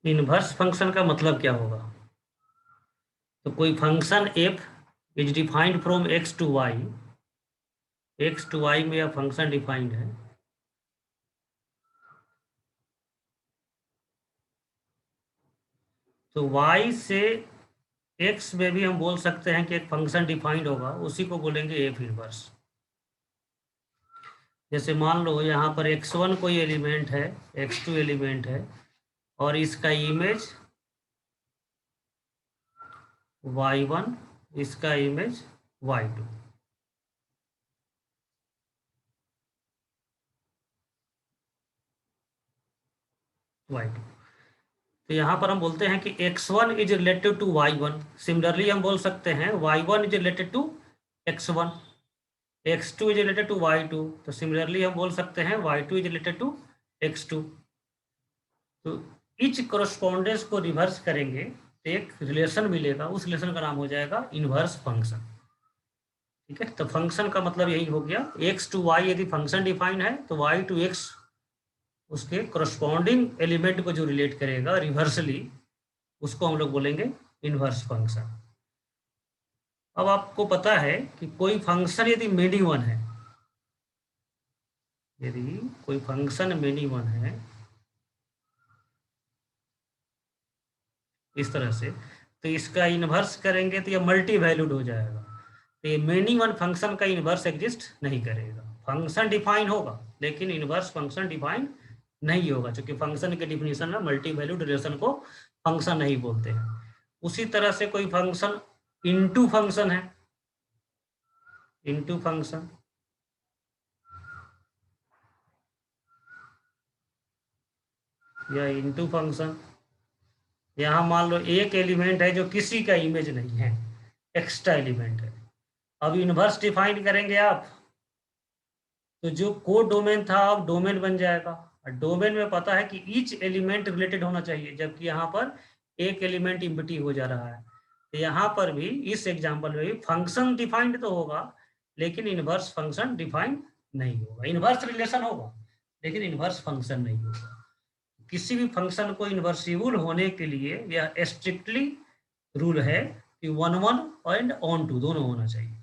Inverse function का मतलब क्या होगा? तो कोई function f is defined from x to y, x to y में यह फंक्शन डिफाइंड है। तो वाई से एक्स में भी हम बोल सकते हैं कि एक फंक्शन डिफाइंड होगा, उसी को बोलेंगे एफ इनवर्स। जैसे मान लो यहाँ पर x1 कोई एलिमेंट है, x2 एलिमेंट है, और इसका इमेज y1, इसका इमेज y2। y2, तो यहाँ पर हम बोलते हैं कि x1 is related to y1। Similarly हम बोल सकते हैं y1 is related to x1, x2 is related to y2। तो सिमिलरली हम बोल सकते हैं y2 is related to x2। तो इच कोरस्पॉन्डेंस को रिवर्स करेंगे तो एक रिलेशन मिलेगा, उस रिलेशन का नाम हो जाएगा इनवर्स फंक्शन। ठीक है, तो फंक्शन का मतलब यही हो गया, एक्स टू वाई यदि फंक्शन डिफाइन है तो वाई टू एक्स उसके कोरस्पॉन्डिंग एलिमेंट को जो रिलेट करेगा रिवर्सली, उसको हम लोग बोलेंगे इनवर्स फंक्शन। अब आपको पता है कि कोई फंक्शन यदि मेनी वन है, यदि कोई फंक्शन मेनी वन है इस तरह से, तो इसका इनवर्स करेंगे तो यह मल्टी वैल्यूड हो जाएगा। तो ये मेनी वन फंक्शन का इनवर्स एग्जिस्ट नहीं करेगा। फंक्शन डिफाइन होगा लेकिन इनवर्स फंक्शन डिफाइन नहीं होगा, क्योंकि फंक्शन के डिफिनीशन में मल्टी वैल्यूड रिलेशन को फंक्शन नहीं बोलते हैं। उसी तरह से कोई फंक्शन इनटू फंक्शन है, इनटू फंक्शन, या इनटू फंक्शन, यहाँ मान लो एक एलिमेंट है जो किसी का इमेज नहीं है, एक्स्ट्रा एलिमेंट है। अब इनवर्स डिफाइन करेंगे आप, तो जो कोड डोमेन था अब डोमेन बन जाएगा। और डोमेन में पता है कि ईच एलिमेंट रिलेटेड होना चाहिए, जबकि यहाँ पर एक एलिमेंट इम्पटी हो जा रहा है। तो यहाँ पर भी इस एग्जांपल में भी फंक्शन डिफाइंड तो होगा लेकिन इनवर्स फंक्शन डिफाइंड नहीं होगा। इनवर्स रिलेशन होगा लेकिन इनवर्स फंक्शन नहीं होगा। किसी भी फंक्शन को इन्वर्सिबल होने के लिए यह स्ट्रिक्टली रूल है कि one one and onto दोनों होना चाहिए।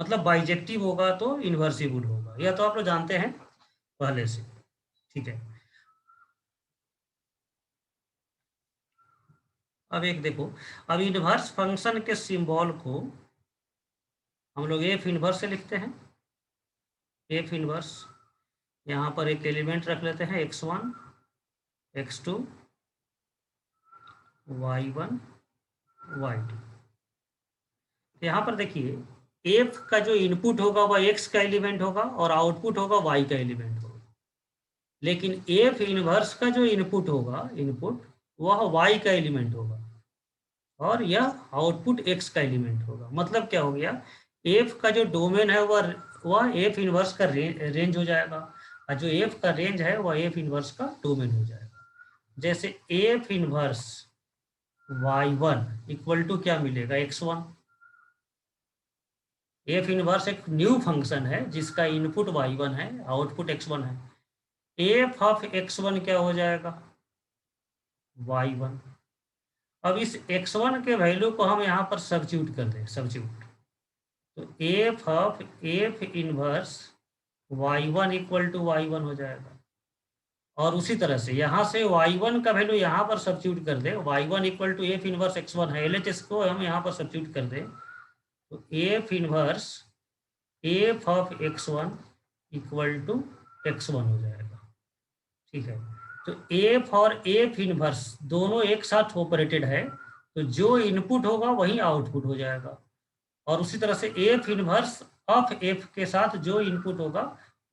मतलब बाइजेक्टिव होगा तो इन्वर्सिबल होगा, यह तो आप लोग जानते हैं पहले से। ठीक है, अब एक देखो, अब इनवर्स फंक्शन के सिंबल को हम लोग एफ इनवर्स से लिखते हैं। एफ इनवर्स, यहाँ पर एक एलिमेंट रख लेते हैं x1, x2, y1, y2। यहाँ पर देखिए एफ का जो इनपुट होगा वह एक्स का एलिमेंट होगा और आउटपुट होगा वाई का एलिमेंट होगा। लेकिन एफ इनवर्स का जो इनपुट होगा, इनपुट वह वाई का एलिमेंट होगा और यह आउटपुट एक्स का एलिमेंट होगा। मतलब क्या हो गया, एफ का जो डोमेन है वह एफ इनवर्स का रेंज हो जाएगा, और जो एफ का रेंज है वह एफ इनवर्स का डोमेन हो जाएगा। जैसे F inverse y1 equal to क्या मिलेगा, x1। एफ इनवर्स एक न्यू फंक्शन है जिसका इनपुट y1 है, आउटपुट x1 है। एफ ऑफ x1 क्या हो जाएगा, y1। अब इस x1 के वैल्यू को हम यहाँ पर सब्स्टिट्यूट कर दें, सब्स्टिट्यूट, तो f of f inverse y1 equal to y1 हो जाएगा। और उसी तरह से यहाँ से y1 का वैल्यू यहाँ पर सब्स्टिट्यूट कर दे, y1 equal to f inverse x1 है, LHS को हम यहाँ पर सब्स्टिट्यूट कर दें, तो f inverse f of x1 equal to x1 हो जाएगा। ठीक है, तो एफ और एफ इनवर्स दोनों एक साथ ऑपरेटेड है, तो जो इनपुट होगा वही आउटपुट हो जाएगा। और उसी तरह से एफ इनवर्स ऑफ एफ के साथ जो इनपुट होगा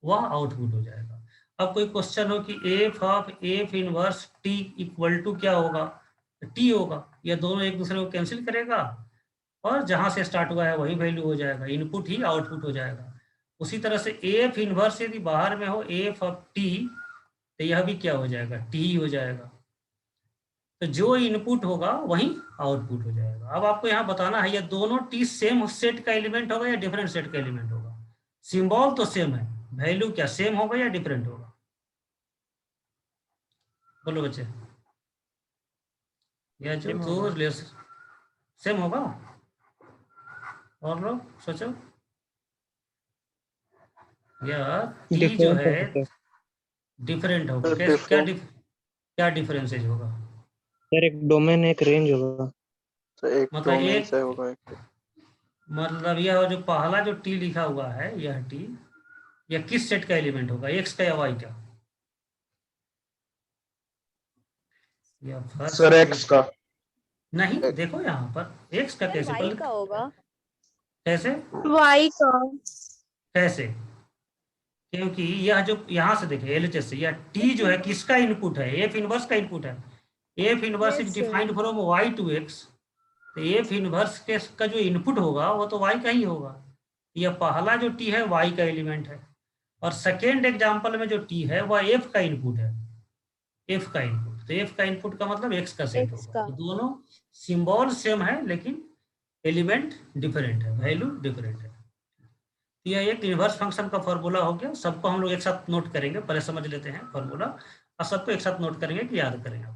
वह आउटपुट हो जाएगा। अब कोई क्वेश्चन हो कि f of f inverse t equal to क्या होगा, टी होगा। यह दोनों एक दूसरे को कैंसिल करेगा और जहां से स्टार्ट हुआ है वही वैल्यू हो जाएगा, इनपुट ही आउटपुट हो जाएगा। उसी तरह से एफ इनवर्स यदि बाहर में हो एफ ऑफ टी, तो यह भी क्या हो जाएगा, टी ही हो जाएगा। तो जो इनपुट होगा वही आउटपुट हो जाएगा। अब आपको यहाँ बताना है ये दोनों टी सेम सेट का एलिमेंट होगा या डिफरेंट सेट का एलिमेंट होगा। सिंबल तो सेम है, वैल्यू क्या सेम होगा या डिफरेंट होगा, बोलो बच्चे। या जो दो सेम होगा, और लोग सोचो, या टी जो है डिफरेंट होगा। क्या डिफरेंसेज होगा? सर एक डोमेन एक रेंज होगा। तो एक मतलब डोमेन एक से होगा एक, मतलब यह जो पहला जो टी लिखा हुआ है, यह टी, यह किस सेट का एलिमेंट होगा, एक्स का या वाई का? या फर्स्ट सर एक्स का। नहीं, देखो यहाँ पर एक्स का कैसे, वाई का होगा। कैसे वाई का कैसे? क्योंकि यह जो यहाँ से देखे एलएचएस से, यह टी जो है किसका इनपुट है? एफ इनवर्स का इनपुट है। F inverse is defined from y to x. तो एफ इनवर्स के का जो इनपुट होगा वो तो वाई का ही होगा। यह पहला जो टी है वाई का एलिमेंट है, और सेकेंड एग्जाम्पल में जो टी है वह एफ का इनपुट है। एफ का इनपुट, तो एफ का इनपुट का मतलब एक्स का सेट होगा। तो दोनों सिंबल सेम है लेकिन एलिमेंट डिफरेंट है, वैल्यू डिफरेंट है। यह एक इनवर्स फंक्शन का फॉर्मूला हो गया। सबको हम लोग एक साथ नोट करेंगे, पहले समझ लेते हैं फॉर्मूला, और सबको एक साथ नोट करेंगे कि याद करें आप।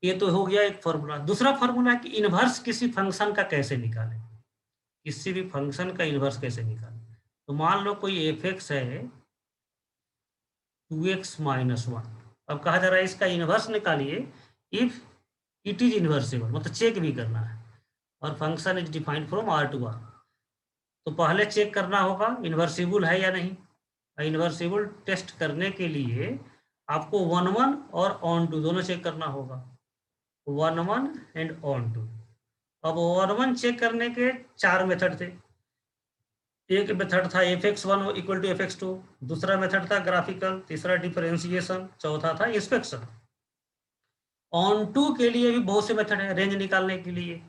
ये तो हो गया एक फॉर्मूला। दूसरा फॉर्मूला है कि इनवर्स किसी फंक्शन का कैसे निकालें, किसी भी फंक्शन का इनवर्स कैसे निकालें। तो मान लो कोई एफ एक्स है 2x - 1। अब कहा जा रहा है इसका इनवर्स निकालिए इफ इट इज इनवर्सिबल, मतलब चेक भी करना है, और function is defined from R to R। तो पहले चेक करना होगा इन्वर्सिबल है या नहीं। इन्वर्सिबल टेस्ट करने के लिए आपको 1 1 और ऑन टू दोनों चेक करना होगा। 1 1 एंड ऑन टू। अब 1 1 चेक करने के 4 मेथड थे। एक मेथड था fx1 इक्वल टू fx2, दूसरा मेथड था ग्राफिकल, तीसरा डिफरेंशिएशन, चौथा था इंस्पेक्शन। ऑन टू के लिए भी बहुत से मेथड है रेंज निकालने के लिए।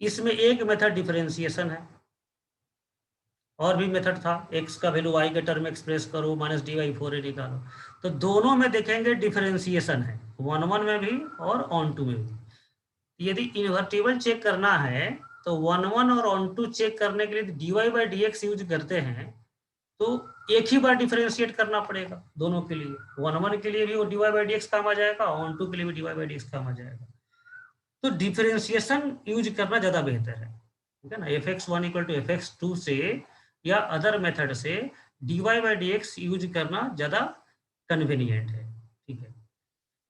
इसमें एक मेथड डिफरेंशिएशन है, और भी मेथड था x का वैल्यू y के टर्म एक्सप्रेस करो -dy/4a निकालो। तो दोनों में देखेंगे डिफरेंशिएशन है, 1 1 में भी और ऑन टू में भी। यदि इन्वर्टिबल चेक करना है तो 1 1 और ऑन टू चेक करने के लिए dy/dx यूज करते हैं, तो एक ही बार डिफरेंशिएट करना पड़ेगा दोनों के लिए। 1 1 के लिए भी वो dy/dx काम आ जाएगा, ऑन टू के लिए भी dy/dx काम आ जाएगा। तो डिफरेंशिएशन यूज करना ज्यादा बेहतर है, ठीक है ना। fx1 इक्वल टू fx2 से या अदर मेथड से dy/dx यूज करना ज्यादा कन्वीनियंट है, ठीक है।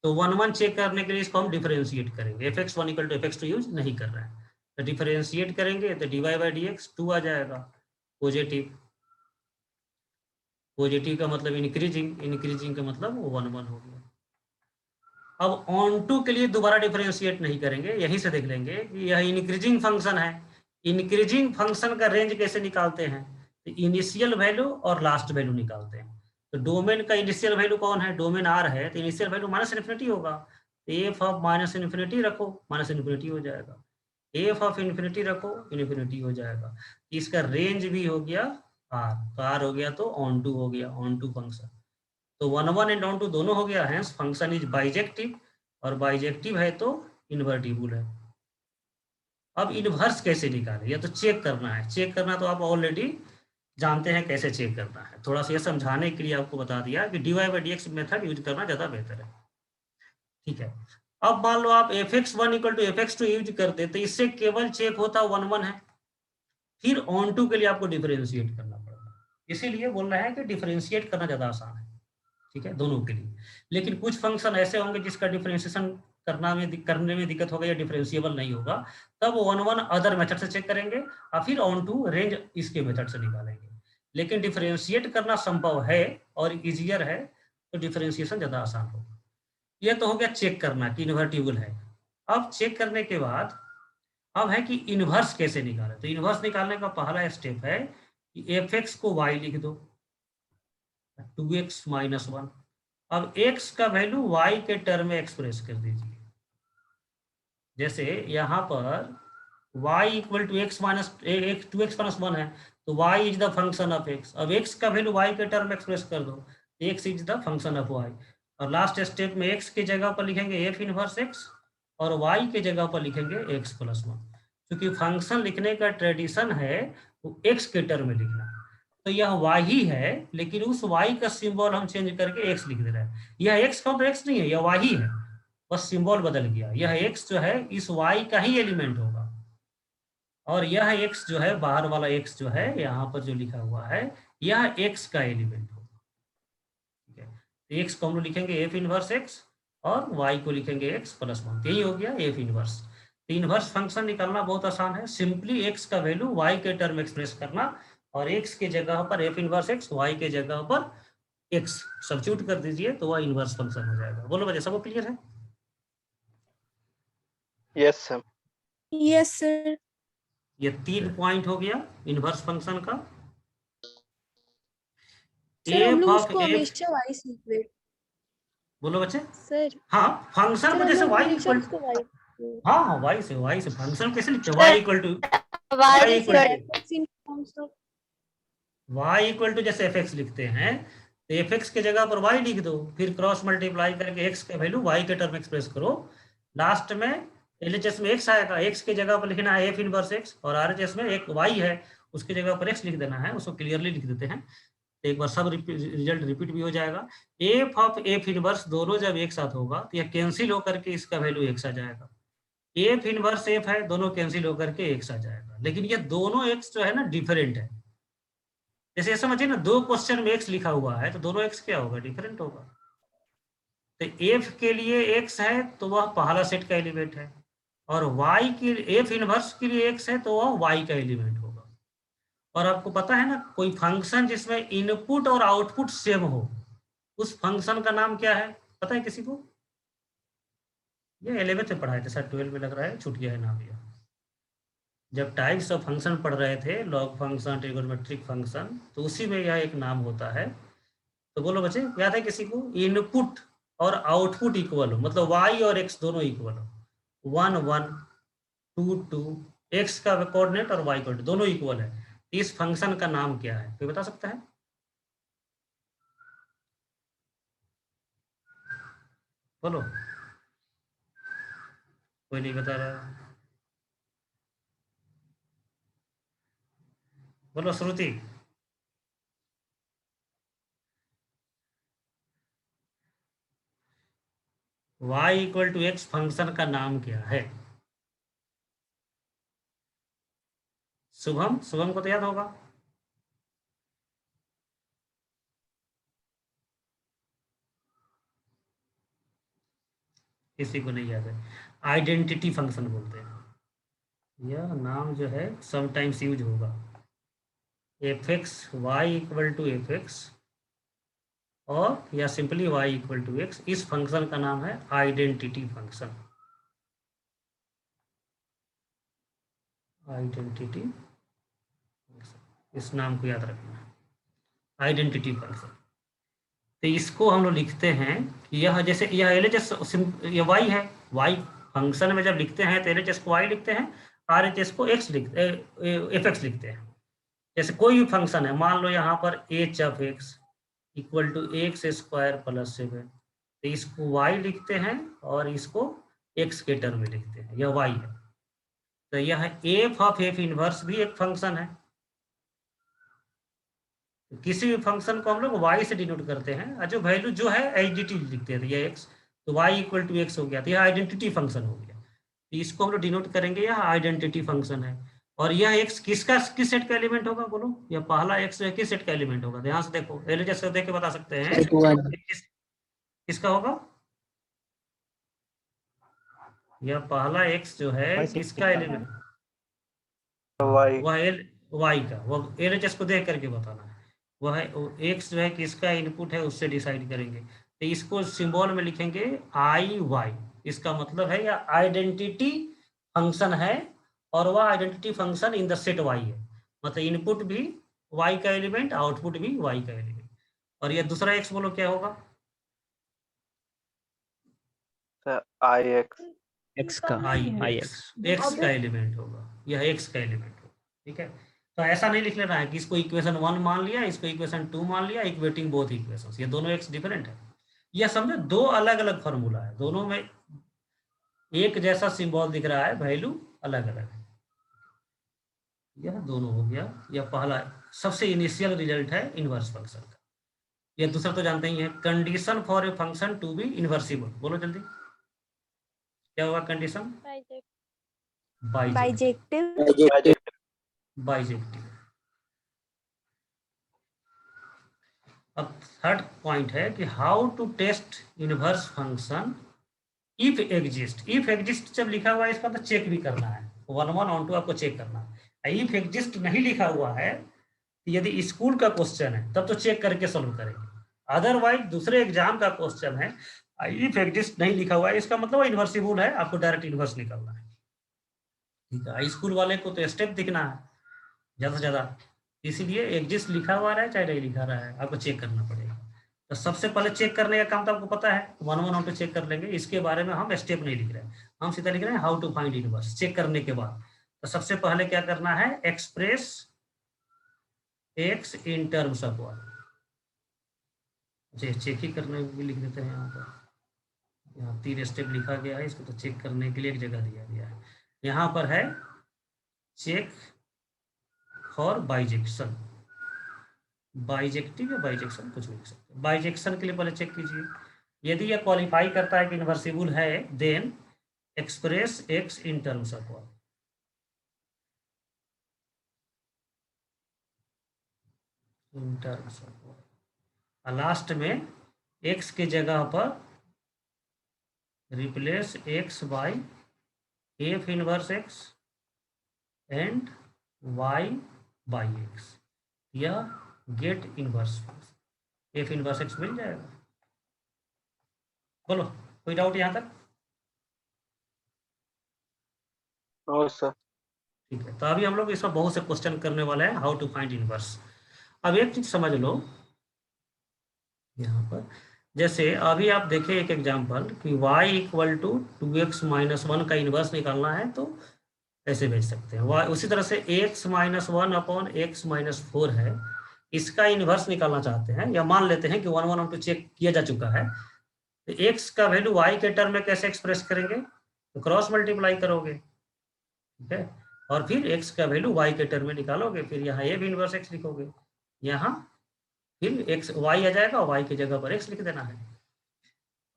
तो 1 1 चेक करने के लिए इसको हम डिफरेंशिएट करेंगे, fx1 equal to fx2 use नहीं कर रहा है, तो डिफरेंशिएट करेंगे तो dy/dx 2 आ जाएगा। पॉजिटिव, पॉजिटिव का मतलब इंक्रीजिंग, इंक्रीजिंग का मतलब 1 1 हो गया। अब ऑन टू के लिए दोबारा डिफरेंशिएट नहीं करेंगे, यहीं से देख लेंगे कि यह इंक्रीजिंग फंक्शन है। इंक्रीजिंग फंक्शन का रेंज कैसे निकालते हैं? तो इनिशियल वैल्यू और लास्ट वैल्यू निकालते हैं। तो डोमेन का इनिशियल वैल्यू कौन है? डोमेन R है, तो इनिशियल वैल्यू -∞ होगा। तो एफ ऑफ -∞ रखो, -∞ हो जाएगा। एफ ऑफ इन्फिनिटी रखो, इन्फिनिटी हो जाएगा। इसका रेंज भी हो गया R, तो R हो गया तो ऑन टू हो गया, ऑन टू फंक्शन। तो 1 1 एंड ऑन टू दोनों हो गया है, फंक्शन इज बाइजेक्टिव, और बाइजेक्टिव है तो इन्वर्टिबल है। अब इनवर्स कैसे निकालें, या तो चेक करना है। चेक करना तो आप ऑलरेडी जानते हैं कैसे चेक करना है, थोड़ा सा ये समझाने के लिए आपको बता दिया कि dy/dx मेथड यूज करना ज्यादा बेहतर है, ठीक है। अब मान लो आप fx1 equal to fx2 use करते तो इससे केवल चेक होता 1 1 है, फिर ऑन टू के लिए आपको डिफरेंशिएट करना पड़ेगा। इसीलिए बोल रहे हैं कि डिफरेंशिएट करना ज्यादा आसान है, ठीक है, दोनों के लिए। लेकिन कुछ फंक्शन ऐसे होंगे जिसका डिफरेंशिएशन करने में दिक्कत होगा या डिफरेंशिएबल नहीं होगा, तब 1 1 अदर मेथड से चेक करेंगे और फिर ऑन टू रेंज इसके मेथड से निकालेंगे। लेकिन डिफरेंशिएट करना संभव है और इजियर है, तो डिफरेंशिएशन ज्यादा आसान होगा। यह तो हो गया चेक करना कि इन्वर्टिबल है। अब चेक करने के बाद अब है कि इनवर्स कैसे निकालें। तो इनवर्स निकालने का पहला स्टेप है कि fx को y लिख दो 2x - 1। अब x का वैल्यू y के टर्म में एक्सप्रेस कर दीजिए। जैसे यहाँ पर y equal to x minus 2x - 1 है, तो y is the function of x। अब x का वैल्यू y के टर्म में एक्सप्रेस कर दो, x is the function of y। और लास्ट स्टेप में x की जगह पर लिखेंगे f इनवर्स x, और y के जगह पर लिखेंगे x + 1। क्योंकि फंक्शन लिखने का ट्रेडिशन है वो x के टर्म में लिखना, तो यह y ही है, लेकिन उस y का सिंबल हम चेंज करके x लिख दे रहे हैं। यह x का तो x नहीं है, यह y ही है, बस सिंबल बदल गया। यह x जो है इस y का ही एलिमेंट होगा, और यह x जो है बाहर वाला x जो है यहाँ पर जो लिखा हुआ है यह x का एलिमेंट होगा। ठीक है, तो x को हम लोग लिखेंगे f इनवर्स x और y को लिखेंगे x प्लस 1। यही हो गया f इनवर्स। तो इनवर्स फंक्शन निकालना बहुत आसान है, सिंपली x का वैल्यू y के टर्म एक्सप्रेस करना और x के जगह पर f इनवर्स x, y के जगह पर x सब्स्टिट्यूट कर दीजिए तो वह इनवर्स फंक्शन हो जाएगा। बोलो बच्चे, सबको क्लियर है? Yes sir. Yes sir. ये 3 पॉइंट हो गया इनवर्स फंक्शन का। सर हम एफ लोग ऑफ उसको एफ, हमेशा y से इक्वेट। बोलो बच्चे। सर हाँ, फंक्शन सर को हम जैसे लोग y हमेशा इक्वल, उसको y हाँ y से फंक्शन कैसे लिखते हैं? y इक्वल टू जैसे fx लिखते हैं तो fx के जगह पर y लिख दो, फिर क्रॉस मल्टीप्लाई करके x का वैल्यू y के टर्म एक्सप्रेस करो, लास्ट में LHS में x आएगा, x के जगह पर लिखना है f इनवर्स x और RHS में एक y है उसके जगह पर x लिख देना है, उसको क्लियरली लिख देते हैं। तो एक बार सब रिजल्ट रिपीट भी हो जाएगा। एफ ऑफ एफ इनवर्स दोनों जब एक साथ होगा तो यह कैंसिल होकर के इसका वैल्यू x आ जाएगा। एफ इनवर्स एफ है, दोनों कैंसिल होकर के x आ जाएगा, लेकिन ये दोनों x जो है ना डिफरेंट है। जैसे समझिए ना, 2 क्वेश्चन में x लिखा हुआ है तो दोनों x क्या होगा? डिफरेंट होगा। तो f के लिए x है तो वह पहला सेट का एलिमेंट है, और y के f इनवर्स के लिए x है तो वह y का एलिमेंट होगा। और आपको पता है ना, कोई फंक्शन जिसमें इनपुट और आउटपुट सेम हो उस फंक्शन का नाम क्या है? पता है किसी को? ये 11th में पढ़ाए थे, शायद 12 में लग रहा है, छूट गया है नाम ये। जब टाइप्स ऑफ फंक्शन पढ़ रहे थे, लॉग फंक्शन, ट्रिगोनोमेट्रिक फंक्शन, तो उसी में यह एक नाम होता है। तो बोलो बच्चे, याद है किसी को? इनपुट और आउटपुट इक्वल हो, मतलब y और x दोनों इक्वल हो, 1 1 2 2, x का कोऑर्डिनेट और y कोऑर्डिनेट दोनों इक्वल है, इस फंक्शन का नाम क्या है? कोई बता सकता है? बोलो, कोई नहीं बता रहा। बोलो Shruti. y equal to x function का नाम क्या है? शुभम, शुभम को तो याद होगा। किसी को नहीं याद है? आइडेंटिटी फंक्शन बोलते हैं। यह नाम जो है समटाइम्स यूज होगा। F x y equal to f x और या simply y equal to x, इस फंक्शन का नाम है आइडेंटिटी फंक्शन। आइडेंटिटी, इस नाम को याद रखना, आइडेंटिटी फंक्शन। तो इसको हम लोग लिखते हैं कि यह जैसे यह LHS ये y है, y फंक्शन में जब लिखते हैं तो LHS को y लिखते हैं, RHS को x लिखते fx लिखते हैं। जैसे कोई भी फंक्शन है, मान लो यहाँ पर h of x equal to x square plus 7, तो इसको y लिखते हैं और इसको x के टर्म में लिखते हैं, यह y है। तो यह एफ ऑफ एफ इनवर्स भी एक फंक्शन है। तो किसी भी फंक्शन को हम लोग y से डिनोट करते हैं और जो वैल्यू जो है आइडेंटिटी लिखते हैं, तो यह x, तो y इक्वल टू एक्स हो गया, तो यह आइडेंटिटी फंक्शन हो गया। तो इसको हम लोग डिनोट करेंगे, यह आइडेंटिटी फंक्शन है। और यह x किस सेट का एलिमेंट होगा? बोलो, यह पहला x जो है किस सेट का एलिमेंट होगा? ध्यान से देखो, LHS से देख के बता सकते हैं किसका होगा। यह पहला x जो है किसका एलिमेंट? वह y का, वह LHS को देख करके बताना है। वह x जो है किसका इनपुट है उससे डिसाइड करेंगे। तो इसको सिंबल में लिखेंगे IY, इसका मतलब है यह आइडेंटिटी फंक्शन है और वह identity function in the set y है, मतलब इनपुट भी y का एलिमेंट, आउटपुट भी y का एलिमेंट। और यह दूसरा x बोलो क्या होगा? x का x का एलिमेंट होगा, यह x का एलिमेंट होगा। ठीक है, तो ऐसा नहीं लिख लेना है कि इसको इक्वेशन 1 मान लिया, इसको इक्वेशन 2 मान लिया, इक्वेटिंग बोथ इक्वेशंस, ये दोनों x डिफरेंट है। यह समझो दो अलग अलग फॉर्मूला है, दोनों में एक जैसा सिंबल दिख रहा है, वैल्यू अलग अलग है। यह दोनों हो गया, यह पहला सबसे इनिशियल रिजल्ट है इनवर्स फंक्शन का। यह दूसरा तो जानते ही है, condition for a function to be invertible. बोलो जल्दी। क्या होगा कंडीशन? बाइजेक्टिव। बाइजेक्टिव। अब थर्ड पॉइंट है कि how to test inverse function if exist. If exist जब लिखा हुआ है इसका तो चेक भी करना है, 1 1 ऑन 2 आपको चेक करना है। इफ एग्जिस्ट नहीं लिखा हुआ है, यदि स्कूल का क्वेश्चन है तब तो चेक करके सोल्व करेंगे, अदरवाइज दूसरे एग्जाम का क्वेश्चन है इफ एग्जिस्ट नहीं लिखा हुआ है, इसका मतलब इन्वर्सिबल है, आपको डायरेक्ट इन्वर्स निकालना है। ठीक है, स्कूल वाले को तो स्टेप दिखना है ज्यादा से ज्यादा, इसीलिए एग्जिस्ट लिखा हुआ रहा है चाहे नहीं लिखा रहा है आपको चेक करना पड़ेगा। तो सबसे पहले चेक करने का काम तो आपको पता है, 1 1 ऑन 2 चेक कर लेंगे, इसके बारे में हम स्टेप नहीं लिख रहे हैं, हम सीधा लिख रहे हैं how to find inverse. Check करने के बाद तो सबसे पहले क्या करना है, express x in terms of y. Check ही करने के लिए लिख देते हैं यहाँ पर, यहाँ 3 स्टेप लिखा गया है, इसको तो चेक करने के लिए एक जगह दिया गया है। यहाँ पर है चेक फॉर बाइजेक्शन, बाइजेक्टिव या बाइजेक्शन कुछ भी लिख सकते हैं। बाइजेक्शन के लिए पहले चेक कीजिए, यदि यह क्वालिफाई करता है कि इन्वर्सिबल है then express x in terms of y. In terms of y, last में एक्स के जगह पर replace x by f inverse x and y by x, या get inverse f inverse x मिल जाएगा। बोलो कोई डाउट यहाँ तक? सर। ठीक है, तो अभी हम लोग इसमें बहुत से क्वेश्चन करने वाले हैं हाउ टू फाइंड इनवर्स। अब एक चीज समझ लो यहाँ पर, जैसे अभी आप देखें एक एग्जांपल कि y equal to 2x minus 1 का इनवर्स निकालना है तो ऐसे भेज सकते हैं। y उसी तरह से x minus 1 upon x minus 4 है, इसका इनवर्स निकालना चाहते हैं, या मान लेते हैं कि 1 1 ऑन 2 चेक किया जा चुका है, तो x का वैल्यू y के टर्म में कैसे एक्सप्रेस करेंगे, तो क्रॉस मल्टीप्लाई करोगे, ठीक है, और फिर x का वैल्यू y के टर्म में निकालोगे, फिर यहाँ a भी इनवर्स x लिखोगे, यहाँ फिर x y आ जाएगा, y की जगह पर x लिख देना है।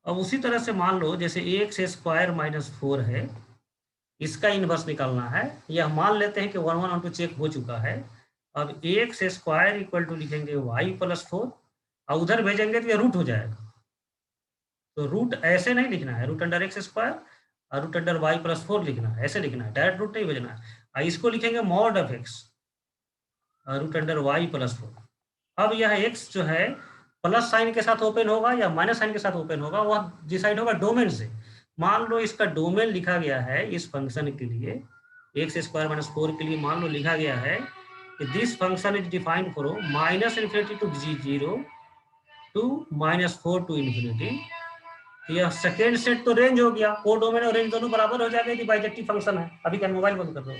अब उसी तरह से मान लो जैसे एक्स स्क्वायर माइनस 4 है, इसका इनवर्स निकालना है, यह मान लेते हैं कि 1 1 ऑन 2 चेक हो चुका है। अब एक्स स्क्वायर इक्वल टू लिखेंगे y प्लस 4 और उधर भेजेंगे तो यह रूट हो जाएगा, तो रूट ऐसे नहीं लिखना है, रूट अंडर एक्स स्क्वायर और रूट अंडर वाई प्लस 4 लिखना है, ऐसे लिखना है, डायरेक्ट रूट नहीं भेजना है। और इसको लिखेंगे mod of x root under y plus 4। अब यह एक्स जो है प्लस साइन के साथ ओपन होगा या माइनस साइन के साथ ओपन होगा, वह डिसाइड होगा डोमेन से। मान लो इसका डोमेन लिखा गया है इस फंक्शन के लिए, एक्स स्क्वायर माइनस 4 के लिए मान लो लिखा गया है कि this function is defined from minus infinity to 0 to minus 4 to infinity. यह सेकेंड सेट तो रेंज हो गया, को डोमेन और रेंज दोनों बराबर हो जाएगा यदि बाइजेक्टिव फंक्शन है। अभी क्या मोबाइल बंद कर दो,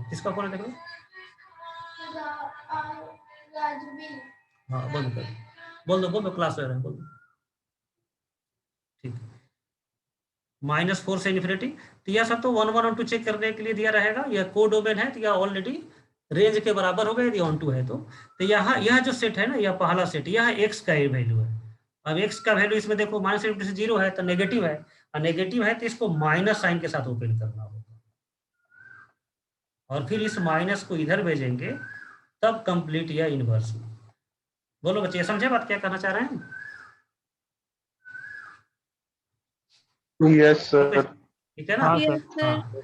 किसका फोन है देख लो, हाँ बंद कर, बोल दो क्लास ले रहे हैं, बोल दो। ठीक है, -4 से इन्फिनिटी, तो यह सब तो 1 1 और 2 चेक करने के लिए दिया रहेगा, यह को डोमेन है तो यह ऑलरेडी रेंज के बराबर हो गया यदि ऑन टू है तो यहाँ यह जो सेट है ना, यह पहला सेट, यह एक्स का वैल्यू है। अब एक्स का वैल्यू इसमें देखो माइनस से 0 है तो नेगेटिव है, और नेगेटिव है तो इसको माइनस साइन के साथ ओपन करना होगा, और फिर इस माइनस को इधर भेजेंगे तब कंप्लीट या इनवर्स। बोलो बच्चे समझे बात क्या कहना चाह रहे हैं? Yes sir. ठीक है ना? हाँ Yes, सर। sir. हाँ,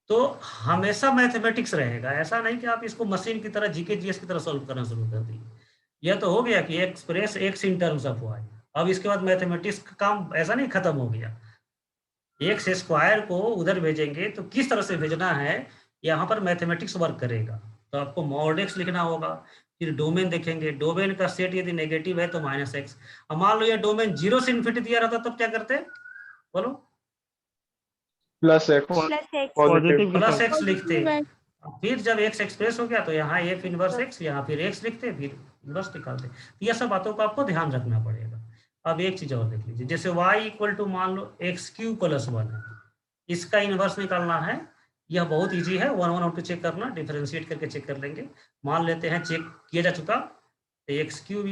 तो हमेशा मैथमेटिक्स रहेगा, ऐसा नहीं कि आप इसको मशीन की तरह जीके जीएस की तरह सॉल्व करना शुरू कर दिए। यह तो हो गया कि express x in terms of y, अब इसके बाद मैथमेटिक्स का काम ऐसा नहीं खत्म हो गया। एक्स स्क्वायर को उधर भेजेंगे तो किस तरह से भेजना है, यहाँ पर मैथमेटिक्स वर्क करेगा। तो आपको मॉड एक्स लिखना होगा, फिर डोमेन देखेंगे, डोमेन का सेट यदि नेगेटिव है तो माइनस एक्स। अब मान लो ये डोमेन 0 से इन्फिनिटी दिया रहता तब क्या करते, बोलो? Plus x positive plus x लिखते। Positive. फिर जब एक्स एक्सप्रेस हो गया तो यहाँ एफ इनवर्स एक्स, यहाँ फिर एक्स लिखते, फिर इनवर्स निकालते। तो यह सब बातों को आपको ध्यान रखना पड़ेगा। अब एक चीज और देख लीजिए, जैसे y इक्वल टू मान लो x³ + 1 है, इसका इनवर्स निकालना है। यह बहुत इजी है, 1 1 और 2 चेक करना, डिफरेंशिएट करके चेक कर लेंगे। मान लेते हैं चेक किया जा चुका, तो x³ =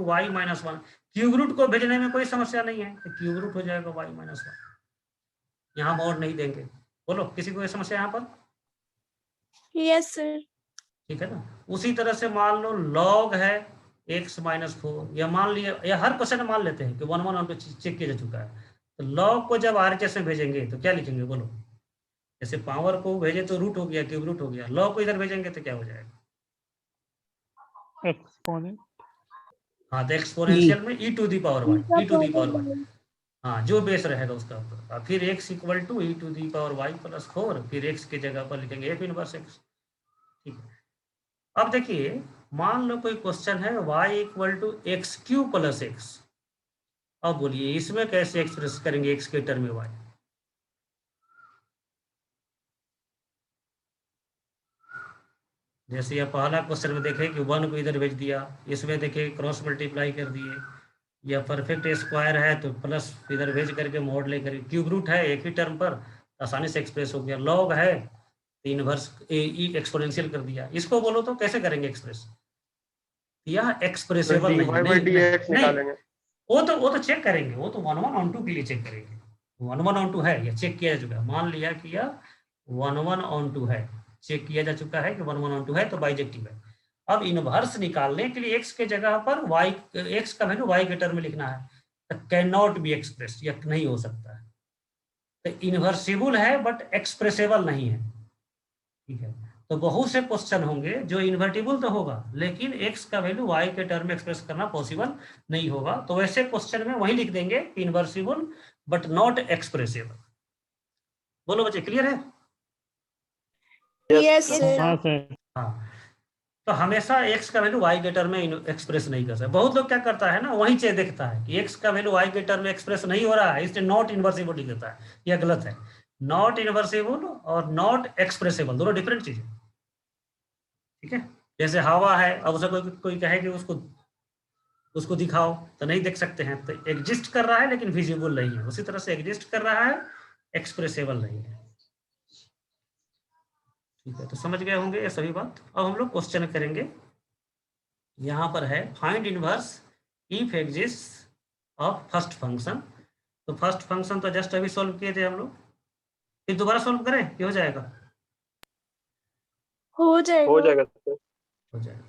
y - 1। क्यूब रूट को भेजने में कोई समस्या नहीं है, तो क्यूब रूट हो जाएगा y - 1। यहाँ मोड नहीं देंगे। बोलो किसी को ये समस्या यहाँ पर? Yes sir. ठीक है ना। उसी तरह से मान लो लॉग है x माइनस 4, या मान लिया, या हर क्वेश्चन में मान लेते हैं कि 1 1 पे चेक किया जा चुका है, तो लॉग को जब RHS में भेजेंगे तो क्या लिखेंगे बोलो? जैसे पावर को भेजे तो रूट हो गया, क्यूब रूट हो गया, लॉग को इधर भेजेंगे तो क्या हो जाएगा? एक्सपोनेंट। हाँ, तो एक्सपोनेंशियल में e to the power y, e to the power y, हाँ जो बेस रहेगा उसका ऊपर, और फिर x equal to e to the power y plus 4, फिर x की जगह पर लिखेंगे f इनवर्स x। ठीक है। अब देखिए मान लो कोई क्वेश्चन है y equal to x cube plus x, अब बोलिए इसमें कैसे एक्सप्रेस करेंगे x के टर्म में y? जैसे ये पहला क्वेश्चन में देखें कि 1 को इधर भेज दिया, इसमें देखें क्रॉस मल्टीप्लाई कर दिए, या परफेक्ट स्क्वायर है तो प्लस इधर भेज करके मोड लेकर, क्यूब रूट है एक ही टर्म पर आसानी से एक्सप्रेस हो गया, लॉग है तो इनवर्स एक्सपोनेंशियल कर दिया, इसको बोलो तो कैसे करेंगे एक्सप्रेस? यह एक्सप्रेसेबल नहीं, वो तो चेक करेंगे, वो तो 1 1 ऑन 2 के लिए चेक करेंगे, 1 1 ऑन 2 है या चेक किया जा चुका है, मान लिया कि यह 1 1 ऑन 2 है, चेक किया जा चुका है कि 1 1 ऑन 2 है तो बाइजेक्टिव है। अब इनवर्स निकालने के लिए x के जगह पर y, x का वैल्यू y के टर्म में लिखना है, तो कैन नॉट बी एक्सप्रेस, या नहीं हो सकता है, तो इन्वर्सिबल है बट एक्सप्रेसेबल नहीं है। ठीक है, तो बहुत से क्वेश्चन होंगे जो इन्वर्टिबल तो होगा लेकिन x का वैल्यू y के टर्म में एक्सप्रेस करना पॉसिबल नहीं होगा, तो वैसे क्वेश्चन में वही लिख देंगे इन्वर्सिबल बट नॉट एक्सप्रेसेबल। बोलो बच्चे क्लियर है? Yes sir. हाँ, तो हमेशा x का वैल्यू y के टर्म में एक्सप्रेस नहीं कर सकता। बहुत लोग क्या करता है ना, वही चीज देखता है कि x का वैल्यू y के टर्म में एक्सप्रेस नहीं हो रहा है इसलिए नॉट इन्वर्सिबल लिख देता है, यह गलत है। नॉट इन्वर्सिबल और नॉट एक्सप्रेसेबल दोनों डिफरेंट चीज है। ठीक है, जैसे हवा है, अब उसे कोई कहे कि उसको दिखाओ तो नहीं देख सकते हैं, तो एग्जिस्ट कर रहा है लेकिन विजिबल नहीं है, उसी तरह से एग्जिस्ट कर रहा है, एक्सप्रेसेबल नहीं है। ठीक है, तो समझ गए होंगे ये सभी बात। अब हम लोग क्वेश्चन करेंगे, यहाँ पर है find inverse if exist of first function. तो फर्स्ट फंक्शन तो जस्ट अभी सॉल्व किए थे हम लोग, फिर दोबारा सॉल्व करें कि हो जाएगा? हो जाएगा सर। हो जाएगा।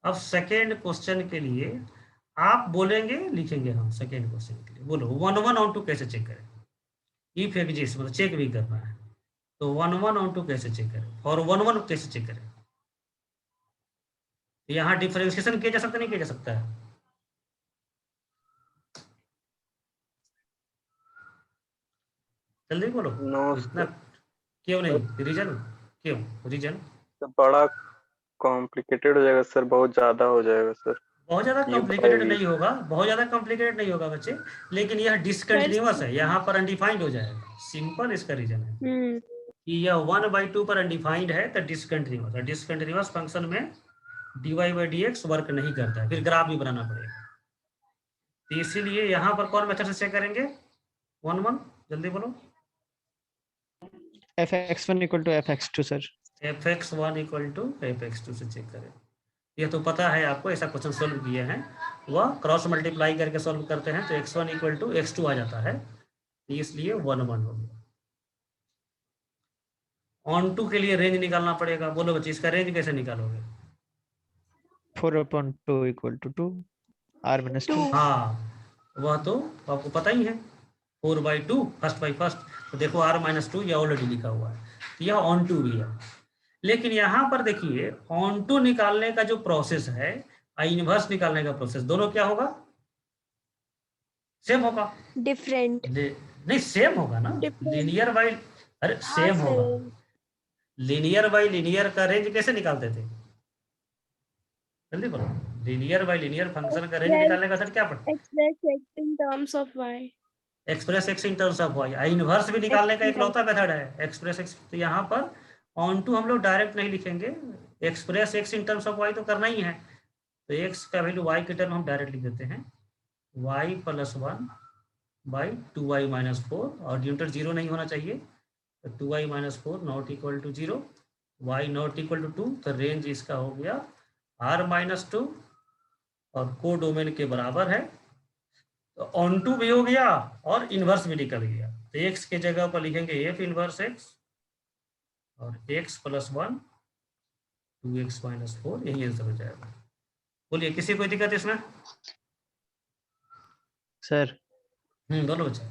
अब सेकेंड क्वेश्चन के लिए आप बोलेंगे, लिखेंगे हम सेकेंड क्वेश्चन के लिए, बोलो 1 1 ऑन 2 कैसे चेक करें? इफ एग्जिस्ट मतलब चेक भी करना है, तो 1 1 ऑन 2 कैसे चेक करें, और 1 1 कैसे चेक करें? यहाँ डिफरेंशिएशन किया जा सकता नहीं किया जा सकता है? जल्दी बोलो। इतना क्यों नहीं, रीजन क्यों? रीजन बड़ा कॉम्प्लिकेटेड हो जाएगा सर, बहुत ज्यादा हो जाएगा सर। बहुत ज्यादा कॉम्प्लिकेटेड नहीं होगा, बहुत ज्यादा कॉम्प्लिकेटेड नहीं होगा बच्चे, लेकिन यह डिसकंटिन्यूअस है, यहाँ पर अनडिफाइंड हो जाएगा, सिंपल इसका रीजन है कि यह 1/2 पर अनडिफाइंड है तो डिसकंटिन्यूअस है। डिसकंटिन्यूअस फंक्शन में dy/dx वर्क नहीं करता है, फिर ग्राफ भी बनाना पड़ेगा, तो इसीलिए यहाँ पर कौन मेथड से चेक करेंगे? 1 1 जल्दी बोलो। fx1 = fx2 sir. fx1 = fx2 से चेक करें। यह तो पता है आपको, ऐसा क्वेश्चन सॉल्व किए हैं, वह क्रॉस मल्टीप्लाई करके सॉल्व करते हैं तो x1 = x2 आ जाता है, इसलिए 1 1 हो गया। ऑन टू के लिए रेंज निकालना पड़ेगा, बोलो बच्चे इसका रेंज कैसे निकालोगे? 4/2 = 2 r-2। हाँ, वह तो आपको पता ही है, 4/2 फर्स्ट बाई फर्स्ट, तो देखो r-2 ये ऑलरेडी लिखा हुआ है, तो यह ऑन टू भी है। लेकिन यहाँ पर देखिए ऑन टू निकालने का जो प्रोसेस है और इनवर्स निकालने का प्रोसेस, दोनों क्या होगा? सेम होगा? डिफरेंट नहीं, सेम होगा ना, लीनियर बाई, अरे सेम होगा। लीनियर बाई लीनियर का रेंज कैसे निकालते थे? जल्दी बोलो। लीनियर बाई लीनियर फंक्शन का रेंज निकालने का सर क्या पड़ता है? Express x in terms of y। Express x in terms of y। Inverse भी निकालने का इकलौता मेथड है एक्सप्रेस x। तो यहाँ पर ऑन टू हम लोग डायरेक्ट नहीं लिखेंगे, express x in terms of y तो करना ही है, तो x का वैल्यू y के टर्म हम डायरेक्ट लिख देते हैं, y + 1 / 2y - 4, और डिनोमिनेटर 0 नहीं होना चाहिए, तो 2y - 4 not equal to 0, y not equal to 2, तो रेंज इसका हो गया r-2 और कोडोमेन के बराबर है, तो ऑन टू भी हो गया और इनवर्स भी निकल गया, तो x के जगह पर लिखेंगे f इनवर्स x और x प्लस 1 2x माइनस 4, यही आंसर हो जाएगा। बोलिए, किसी कोई दिक्कत इसमें? सर बोलो बच्चा।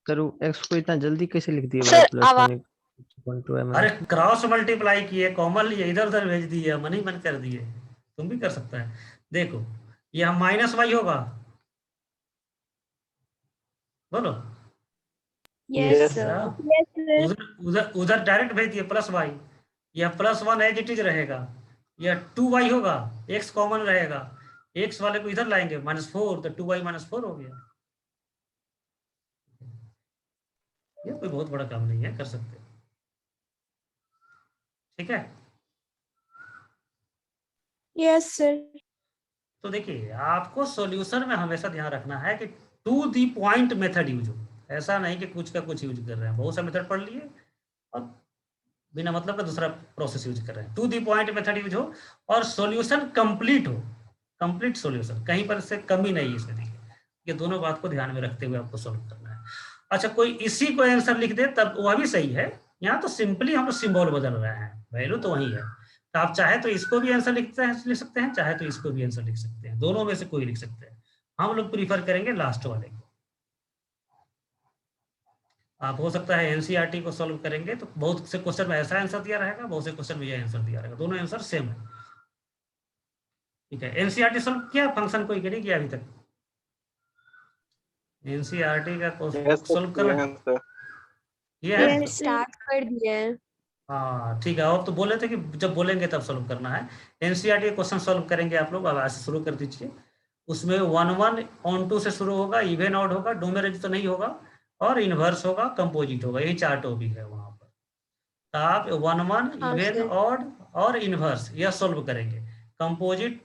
सर x को इतना जल्दी कैसे लिख दिया सर, y प्लस आवाज- 1 अरे क्रॉस मल्टीप्लाई किए, कॉमन लिए, इधर उधर भेज दिए, मन ही मन कर दिए। तुम भी कर सकता है। देखो, यह माइनस वाई होगा, बोलो। Yes, Yes, sir. हाँ, Yes, sir. उधर उधर उधर डायरेक्ट भेज दिए प्लस वाई, यह प्लस 1 एज इट इज रहेगा, यह 2y होगा, x कॉमन रहेगा, x वाले को इधर लाएंगे -4, तो 2y - 4 हो गया। ये कोई बहुत बड़ा काम नहीं है, कर सकते हो। ठीक है। Yes, sir. तो देखिए, आपको सॉल्यूशन में हमेशा ध्यान रखना है कि to the point method use हो। ऐसा नहीं कि कुछ का कुछ यूज कर रहे हैं, बहुत सा मेथड पढ़ लिए और बिना मतलब का दूसरा प्रोसेस यूज कर रहे हैं। To the point method use हो और सॉल्यूशन कंप्लीट हो, कंप्लीट सॉल्यूशन, कहीं पर से कमी नहीं है इसमें। देखिए, ये दोनों बात को ध्यान में रखते हुए आपको सॉल्व करना है। अच्छा, कोई इसी को आंसर लिख दे तब वह भी सही है। यहाँ तो सिंपली हम लोग सिंबल बदल रहे हैं, वैल्यू तो वही है। तो आप चाहे तो इसको भी आंसर लिख सकते हैं, चाहे तो इसको भी आंसर लिख सकते हैं, दोनों में से कोई लिख सकते हैं। हम लोग प्रीफर करेंगे लास्ट वाले को। आप हो सकता है एनसीईआरटी को सॉल्व करेंगे तो बहुत से क्वेश्चन में ऐसा आंसर दिया रहेगा, बहुत से क्वेश्चन में ये आंसर दिया रहेगा, दोनों आंसर सेम है। ठीक है, एनसीईआरटी सॉल्व किया फंक्शन कोई नहीं किया अभी तक? एनसीईआरटी का yes, sir. सॉल्व कर रहे हैं? Yes, sir. ये है। Yes, sir. स्टार्ट कर दिए हैं। हाँ ठीक है, और तो बोले थे कि जब बोलेंगे तब सॉल्व करना है। एनसीईआरटी के क्वेश्चन सॉल्व करेंगे आप लोग, अब आज से शुरू कर दीजिए। उसमें 1 1 ऑन 2 से शुरू होगा, इवन ऑड होगा, डोमेरेज तो नहीं होगा, और इनवर्स होगा, कंपोजिट होगा, यही 4 टॉपिक है वहां पर। तो आप 1 1 हाँ, इवन sir. ऑड और इनवर्स यह सॉल्व करेंगे। कंपोजिट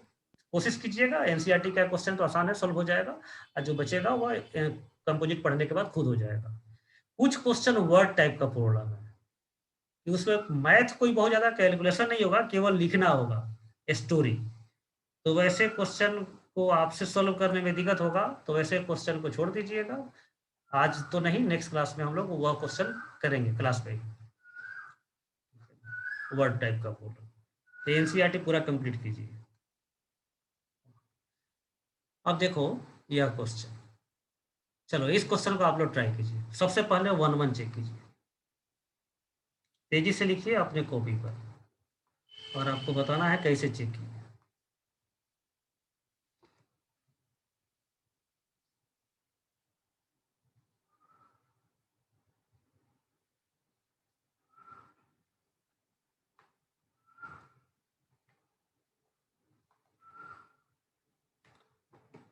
कोशिश कीजिएगा, एनसीईआरटी का क्वेश्चन तो आसान है, सॉल्व हो जाएगा, और जो बचेगा वो कंपोजिट पढ़ने के बाद खुद हो जाएगा। कुछ क्वेश्चन वर्ड टाइप का प्रॉब्लम है कि उसमें मैथ कोई बहुत ज्यादा कैलकुलेशन नहीं होगा, केवल लिखना होगा स्टोरी। तो वैसे क्वेश्चन को आपसे सॉल्व करने में दिक्कत होगा, तो वैसे क्वेश्चन को छोड़ दीजिएगा। आज तो नहीं, नेक्स्ट क्लास में हम लोग वह क्वेश्चन करेंगे क्लास पे, वर्ड टाइप का प्रॉब्लम। तो एनसीईआरटी पूरा कंप्लीट कीजिए। अब देखो यह क्वेश्चन, चलो इस क्वेश्चन को आप लोग ट्राई कीजिए। सबसे पहले 1 1 चेक कीजिए, तेजी से लिखिए अपने कॉपी पर, और आपको बताना है कैसे चेक किए।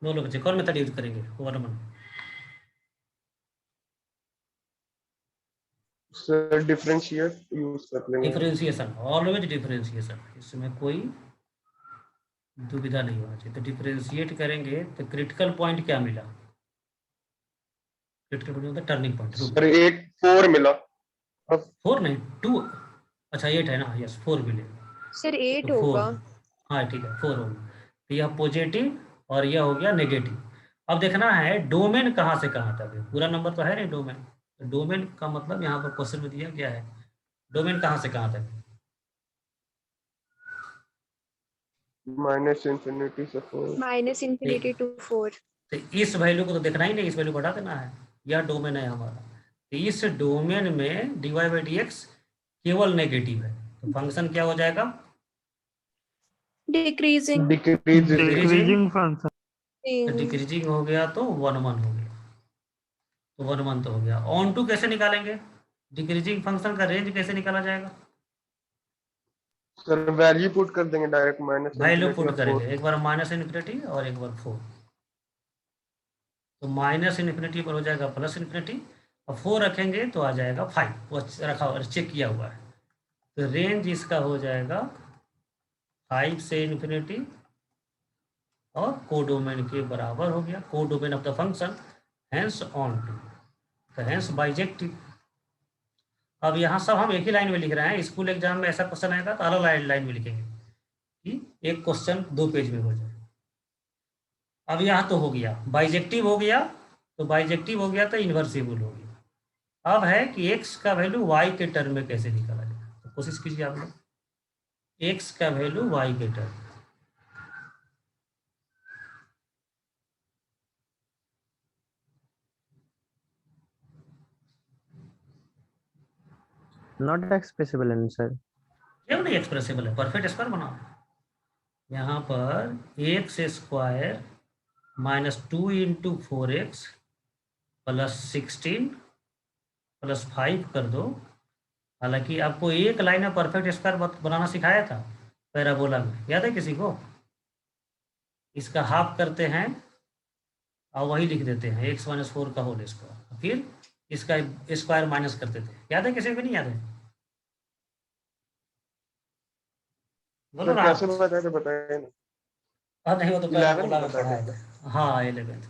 बोलो बच्चे, कौन मेथड यूज करेंगे? 1 1 सर डिफरेंशिएट यूज कर लेंगे। डिफरेंशिएशन, ऑलवेज डिफरेंशिएशन, इसमें कोई दुविधा नहीं होना चाहिए। तो डिफरेंशिएट करेंगे तो क्रिटिकल पॉइंट क्या मिला? क्रिटिकल पॉइंट होता है टर्निंग पॉइंट। सर 8 4 मिला। 4 नहीं 2, अच्छा 8 है ना, यस 4 मिलेगा। सर 8 तो 4, होगा। हाँ ठीक है 4 होगा। तो यह पॉजिटिव और यह हो गया नेगेटिव। अब देखना है डोमेन कहाँ से कहाँ तक है, पूरा नंबर तो है नहीं डोमेन। तो डोमेन का मतलब यहाँ पर क्वेश्चन में दिया गया है, डोमेन कहाँ से कहाँ तक? -∞ से 4। -∞ to 4। तो इस वैल्यू को तो देखना ही नहीं, इस वैल्यू को हटा देना है। यह डोमेन है हमारा, तो इस डोमेन में dy/dx केवल नेगेटिव है, तो फंक्शन क्या हो जाएगा? Decreasing. Decreasing function. डिक्रीजिंग हो गया तो 1 1 हो गया, तो 1 1 तो हो गया। ऑन टू कैसे निकालेंगे? डिक्रीजिंग फंक्शन का रेंज कैसे निकाला जाएगा? सर वैल्यू पुट कर देंगे डायरेक्ट वैल्यू -∞ पुट और करेंगे, 4। एक बार -∞ और एक बार 4। तो -∞ पर हो जाएगा +∞, और 4 रखेंगे तो आ जाएगा 5, वो रखा हुआ चेक किया हुआ है। तो रेंज इसका हो जाएगा 5 से ∞, और कोडोमेन के बराबर हो गया, codomain of the function, hence onto, तो हेंस बाइजेक्टिव। अब यहाँ सब हम एक ही लाइन में लिख रहे हैं, स्कूल एग्जाम में ऐसा क्वेश्चन आएगा तो अलग लाइन में लिखेंगे कि एक क्वेश्चन 2 पेज में हो जाए। अब यहाँ तो हो गया बाइजेक्टिव हो गया, तो बाइजेक्टिव हो गया तो इन्वर्सिबल हो गया। अब है कि x का वैल्यू y के टर्म में कैसे निकाला जाए, तो कोशिश कीजिए आप लोग। x का वैल्यू y के टर्म में। Not expressible answer. क्यों नहीं एक्सप्रेसिबल है, परफेक्ट स्क्वायर बनाओ। यहाँ पर x square minus 2 into 4x plus 16 plus 5 कर दो। हालांकि आपको एक लाइन में परफेक्ट स्क्वायर बनाना सिखाया था पैराबोला में, याद है किसी को? इसका हाफ करते हैं और वही लिख देते हैं x माइनस 4 का होल स्क्वायर, फिर इसका स्क्वायर माइनस करते थे। याद है किसी को? नहीं याद है? बोलो सर ना। कैसे बताए थे बताए ना। हाँ नहीं, वो तो 11 पैराबोला में बताए पढ़ाया थे। था। हाँ 11th।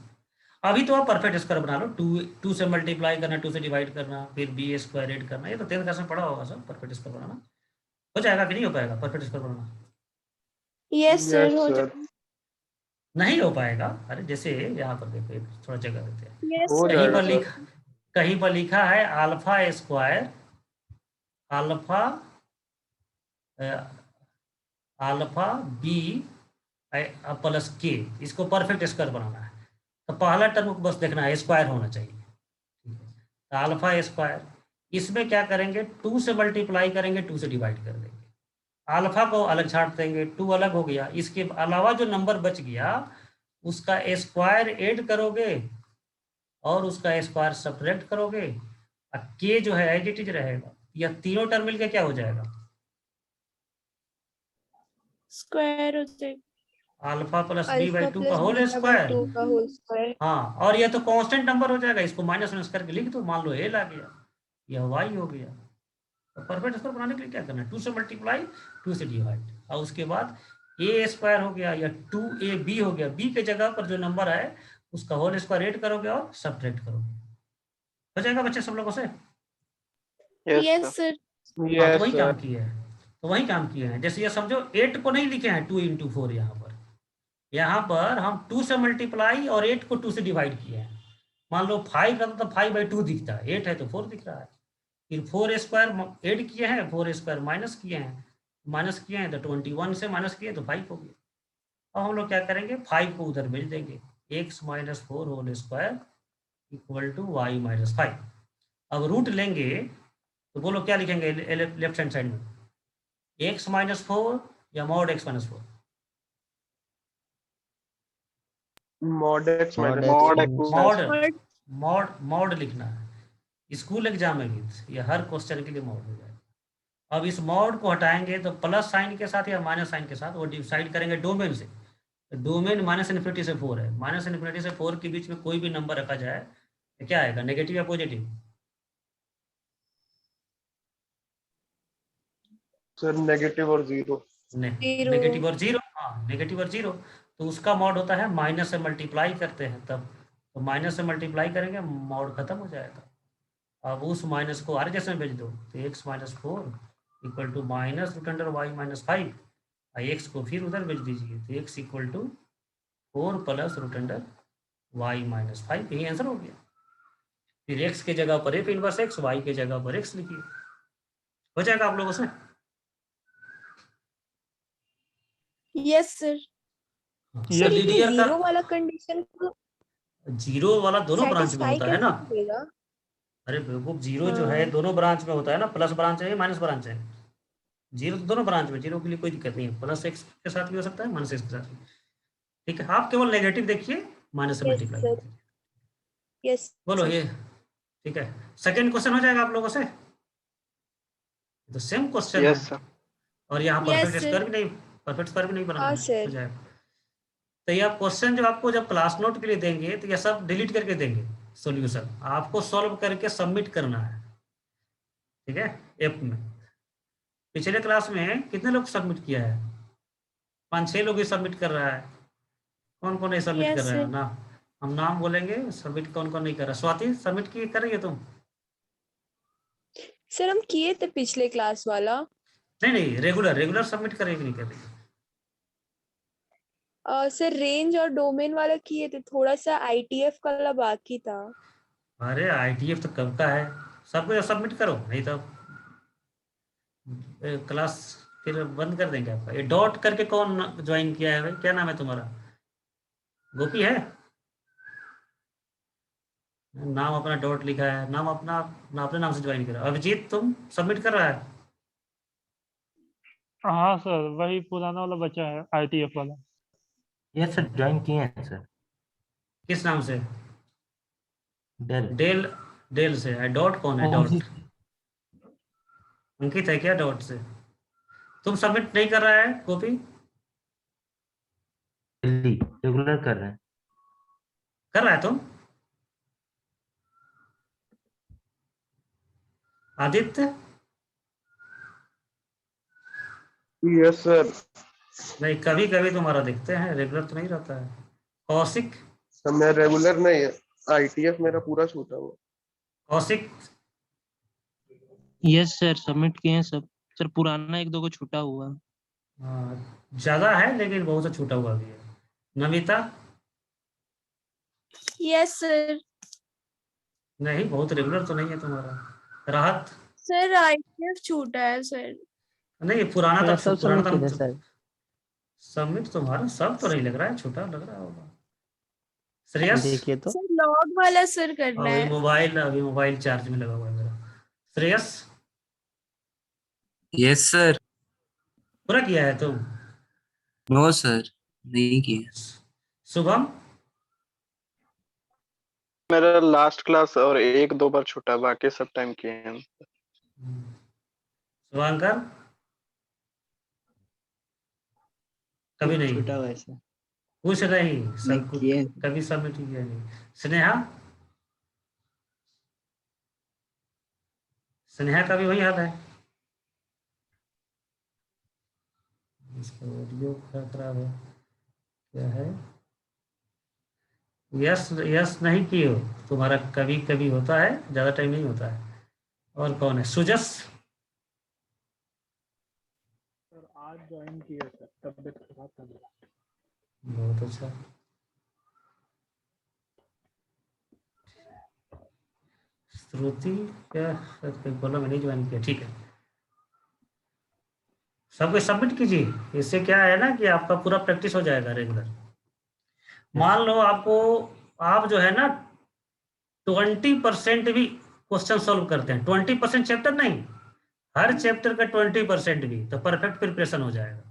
अभी तो आप परफेक्ट स्क्वायर बना लो। 2 से मल्टीप्लाई करना, 2 से डिवाइड करना, फिर बी स्क्वायर ऐड करना। ये तो 10th क्लास में पढ़ा होगा सब। परफेक्ट स्क्वायर बनाना हो जाएगा कि नहीं हो पाएगा परफेक्ट स्क्वायर बनाना? यस सर, यस हो सर। जाएगा। नहीं हो पाएगा। अरे जैसे यहाँ पर देखो, एक थोड़ा जगह देते हैं। यस हो सर, कहीं जाएगा पर सर। कहीं पर लिखा है alpha square alpha alpha B plus K, इसको परफेक्ट स्क्वायर बनाना है। तो पहला टर्म को बस देखना है, स्क्वायर होना चाहिए। ठीक है, तो अल्फा स्क्वायर, इसमें क्या करेंगे, 2 से मल्टीप्लाई करेंगे, 2 से डिवाइड कर देंगे। अल्फा को अलग छाट देंगे, 2 अलग हो गया। इसके अलावा जो नंबर बच गया उसका स्क्वायर ऐड करोगे और उसका स्क्वायर सब्ट्रैक्ट करोगे, और के जो है एज इट इज रहेगा। यह तीनों टर्म मिलकर क्या हो जाएगा? स्क्वायर हो जाएगा। Alpha plus B by alpha 2 का plus whole beta by square. 2 का होल स्क्वायर। हाँ, और यह तो कांस्टेंट नंबर हो जाएगा, इसको माइनस माइनस करके लिख दो। मान लो एल आ गया, यह वाई हो गया। तो परफेक्ट स्क्वायर बनाने के लिए क्या करना है, 2 से मल्टीप्लाई, 2 से डिवाइड, और उसके बाद ए स्क्वायर हो गया या 2ab हो गया। बी के जगह पर जो नंबर है उसका होल स्क्वायर ऐड करोगे और सब्ट्रैक्ट करोगे। हो जाएगा बच्चे सब लोगों से? Yes yes sir. सर। हाँ, तो यस वही सर। काम किए हैं। तो वही काम किए हैं। जैसे ये समझो 8 को नहीं लिखे हैं 2 इंटू 4, यहाँ पर हम 2 से मल्टीप्लाई और 8 को 2 से डिवाइड किए हैं। मान लो 5 रहता तो 5/2 दिखता है, 8 है तो 4 दिख रहा है। फिर 4 स्क्वायर ऐड किए हैं, 4 स्क्वायर माइनस किए हैं, तो 21 से माइनस किए तो 5 हो गया। अब हम लोग क्या करेंगे, 5 को उधर भेज देंगे। x minus 4 whole square equal to y minus 5। अब रूट लेंगे तो बोलो क्या लिखेंगे लेफ्ट हैंड साइड में, x माइनस 4 या mod x minus 4? Mod x mod minus mod x. Mod mod लिखना है। स्कूल एग्जाम में भी ये हर क्वेश्चन के लिए मॉड हो जाएगा। अब इस मॉड को हटाएंगे तो प्लस साइन के साथ या माइनस साइन के साथ, वो डिसाइड करेंगे डोमेन से। तो डोमेन माइनस इन्फिनिटी से 4 है, माइनस इन्फिनिटी से 4 के बीच में कोई भी नंबर रखा जाए तो क्या आएगा, नेगेटिव या पॉजिटिव? सर नेगेटिव और जीरो। नेगेटिव और जीरो। हाँ, नेगेटिव और जीरो। तो उसका मॉड होता है माइनस से मल्टीप्लाई करते हैं तब, तो माइनस से मल्टीप्लाई करेंगे मॉड खत्म हो जाएगा। अब उस माइनस को आर जैसे में भेज दो, तो x minus 4 equal to minus root under y minus 5, और एक्स को फिर उधर भेज दीजिए, तो x equal to 4 plus root under y minus 5। यही आंसर हो गया। फिर x के जगह पर एफ इनवर्स x, y के जगह पर x लिखिए। हो जाएगा आप लोगों से? Yes sir. हाँ, सर ये लीनियर का जीरो वाला कंडीशन को जीरो वाला दोनों ब्रांच में सेटिस्फाई होता है ना। कैसे करेगा? अरे बेवकूफ, जीरो जो है हाँ। दोनों ब्रांच में होता है ना, प्लस ब्रांच है माइनस ब्रांच है। जीरो तो दोनों ब्रांच में, जीरो के लिए कोई दिक्कत नहीं है, प्लस एक्स के साथ भी हो सकता है, माइनस एक्स के साथ भी। ठीक है, आप केवल नेगेटिव देखिए, माइनस से यस मल्टीप्लाई सर। कीजिए। यस बोलो सर। ये ठीक है। सेकंड क्वेश्चन हो जाएगा आप लोगों से, तो सेम क्वेश्चन है। Yes sir. और यहाँ यस परफेक्ट सर। स्क्वायर भी नहीं, परफेक्ट स्क्वायर भी नहीं बनाना हाँ है, सर। हो जाएगा। तो ये क्वेश्चन जो आपको जब क्लास नोट के लिए देंगे तो ये सब डिलीट करके देंगे, सॉल्यूशन आपको सॉल्व करके सबमिट करना है। ठीक है, ऐप में पिछले क्लास में कितने लोग सबमिट किया है? 5-6 लोग ही सबमिट कर रहा है। कौन कौन नहीं सबमिट कर यस रहा है सर। ना? हम नाम बोलेंगे, सबमिट कौन कौन नहीं कर रहा। स्वाति सबमिट की कर रही है तुम? सर हम किए थे पिछले क्लास वाला। नहीं नहीं, रेगुलर रेगुलर सबमिट कर रही है कि नहीं कर रही है? सर रेंज और डोमेन वाला किए थे, थोड़ा सा आईटीएफ वाला बाकी था। अरे आईटीएफ तो कब का है, सबको सबमिट करो, नहीं तो क्लास फिर बंद कर देंगे आपका। ये डॉट करके कौन ज्वाइन किया है भाई, क्या नाम है तुम्हारा? गोपी है? नाम अपना डॉट लिखा है, नाम अपना अपने नाम से ज्वाइन करा। अभिजीत तुम सबमिट कर रहा है? हाँ सर, वही पुराना वाला बचा है, ITF वाला। यस सर, ज्वाइन किए हैं सर। किस नाम से? डेल। डेल, डेल से है। डॉट कौन है? डॉट अंकित है क्या डॉट से? तुम सबमिट नहीं कर रहा है कॉपी? रेगुलर कर रहे हैं। कर रहा है तुम? आदित्य? Yes sir. नहीं, कभी कभी तुम्हारा देखते हैं, रेगुलर तो नहीं रहता है। कौशिक? सर मैं रेगुलर नहीं है, ITF मेरा पूरा छूटा हुआ। कौशिक? यस सर, सबमिट किए हैं सब सर, पुराना एक दो को छूटा हुआ। ज्यादा है लेकिन बहुत सा छूटा हुआ भी है। नमिता? Yes sir. नहीं, बहुत रेगुलर तो नहीं है तुम्हारा। राहत? सर ITF छूटा है सर। नहीं, पुराना मेरा तो सब पुराना सबमिट किया तो सर। सबमिट तुम्हारा सब तो नहीं लग रहा है, छोटा लग रहा होगा। श्रेयस? देखिए तो सर लॉग वाला सर करना है। अभी मोबाइल चार्ज में लगा हुआ है मेरा। श्रेयस? Yes sir. पूरा किया है तुम? नो सर, नहीं किया। शुभम? मेरा लास्ट क्लास और 1-2 बार छूटा, बाकी सब टाइम किए हैं। शुभांकर? कभी नहीं? छूटा हुआ है सर। कुछ नहीं, नहीं सब कुछ किए। कभी सबमिट किया नहीं। स्नेहा? स्नेहा का भी वही हाल है, इसका ऑडियो खराब है, क्या है? यस, यस नहीं किए हो, तुम्हारा कभी कभी होता है, ज्यादा टाइम नहीं होता है। और कौन है? सुजस? सर आज ज्वाइन किया सर, तबियत खराब था मेरा। बहुत अच्छा। श्रुति क्या बोला, मैंने ज्वाइन किया, ठीक है। सबको सबमिट कीजिए, इससे क्या है ना कि आपका पूरा प्रैक्टिस हो जाएगा रेगुलर। मान लो आपको, आप जो है ना 20% भी क्वेश्चन सॉल्व करते हैं, 20% चैप्टर नहीं, हर चैप्टर का 20% भी, तो परफेक्ट प्रिपरेशन हो जाएगा।